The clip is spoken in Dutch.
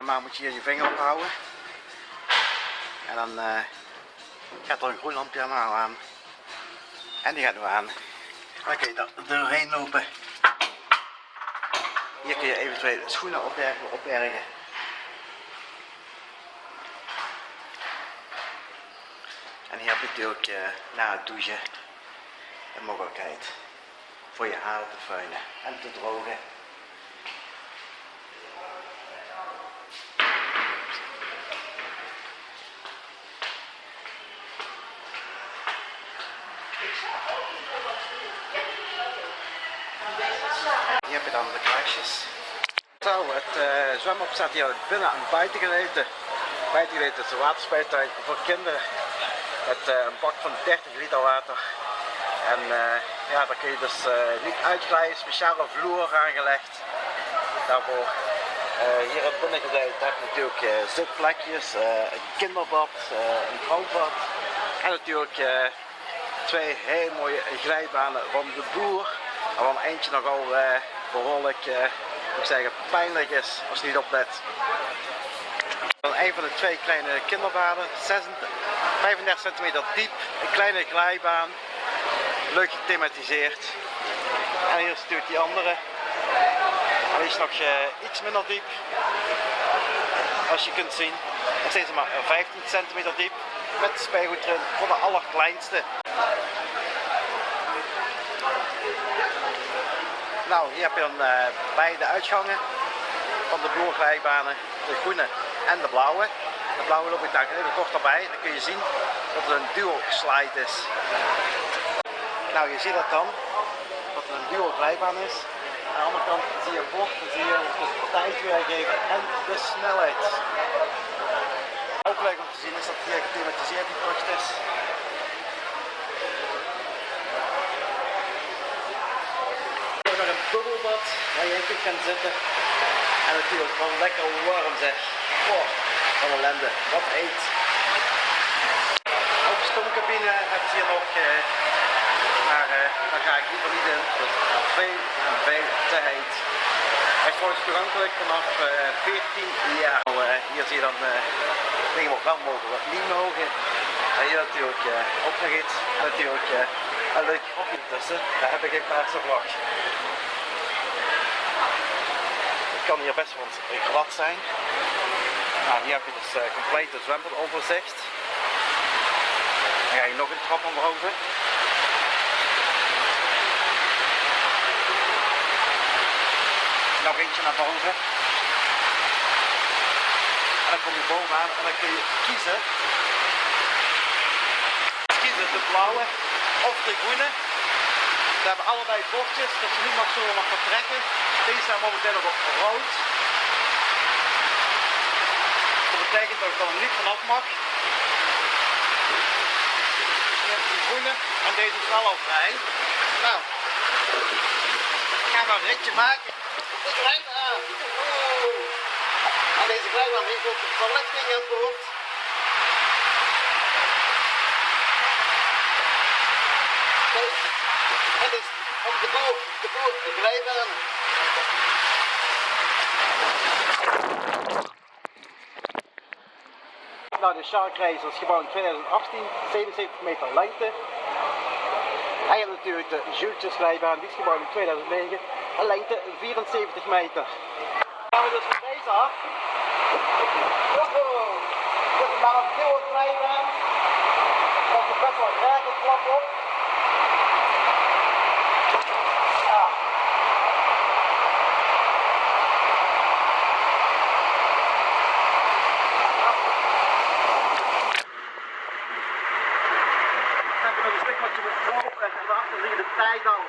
Normaal moet je hier je vinger op houden. En dan gaat er een groen lampje aan. En die gaat nu aan. Dan kun je er doorheen lopen. Hier kun je eventueel schoenen opbergen. En hier heb je natuurlijk na het douchen de mogelijkheid voor je haren te fijnen en te drogen. Hier heb je dan de klasjes. Zo, het zwembad staat hier binnen aan het buitengedeelte. Buitengedeelte is de waterspuittuin voor kinderen. Met een bak van 30 liter water. En ja, daar kun je dus niet uitglijden, speciale vloer aangelegd. Daarvoor hier in het binnengedeelte heb je natuurlijk zitplekjes, een kinderbad, een grootbad. En natuurlijk twee heel mooie glijbanen van de boer. Waarvan eentje nogal behoorlijk moet ik zeggen, pijnlijk is als je niet oplet. Dan een van de twee kleine kinderbaden, 35 centimeter diep, een kleine glijbaan, leuk gethematiseerd. En hier is natuurlijk die andere, en die is nog iets minder diep, als je kunt zien. Nog steeds maar 15 centimeter diep, met speelgoed erin voor de allerkleinste. Nou, hier heb je dan beide uitgangen van de boerglijbanen, de groene en de blauwe. De blauwe loop ik daar even kort erbij, dan kun je zien dat het een dual slide is. Nou, je ziet dat dan, dat het een dual glijbaan is. Aan de andere kant zie je bord, dan zie je de tijd weergeven en de snelheid. Ook leuk om te zien is dat hier gethematiseerd die vrucht is. Nog een bubbelbad waar je in kunt zitten. En natuurlijk wel lekker warm zeg. Oh, van ellende, wat eet. Ook stoomcabine hebben ze hier nog, maar daar ga ik liever niet in. Dat is veel te heet. Hij is trouwens toegankelijk vanaf 14 jaar. Hier zie je dan dingen wat wel mogen, wat niet mogen. En hier natuurlijk ook nog iets. En natuurlijk een leuk kopje tussen. Daar heb ik een paarse vlag. Het kan hier best wel glad zijn. Nou, hier heb je dus compleet het zwembadoverzicht. Dan ga je nog een trap onderover. Nog eentje naar boven. En dan kom je bovenaan en dan kun je kiezen. De blauwe of de groene. Ze hebben allebei bordjes dat je niet mag zo mag vertrekken. Deze staan momenteel nog op rood. Dat betekent dat ik er niet vanaf mag. Hier heb je die groene en deze is wel al vrij. Nou, ik ga maar een ritje maken. De glijbaan. En deze glijbaan heeft ook de verlichting aan boord. Het is op de boot, de glijbaan. Nou, de Shark Racer is gebouwd in 2018, 77 meter lengte. En je hebt natuurlijk de Jules glijbaan, die is gebouwd in 2009, een lengte 74 meter. Dan gaan we dus van deze af. Dit is maar een dubbele glijbaan. Er komt best wel een rakelklap op. En daarachter zie je de tijd al.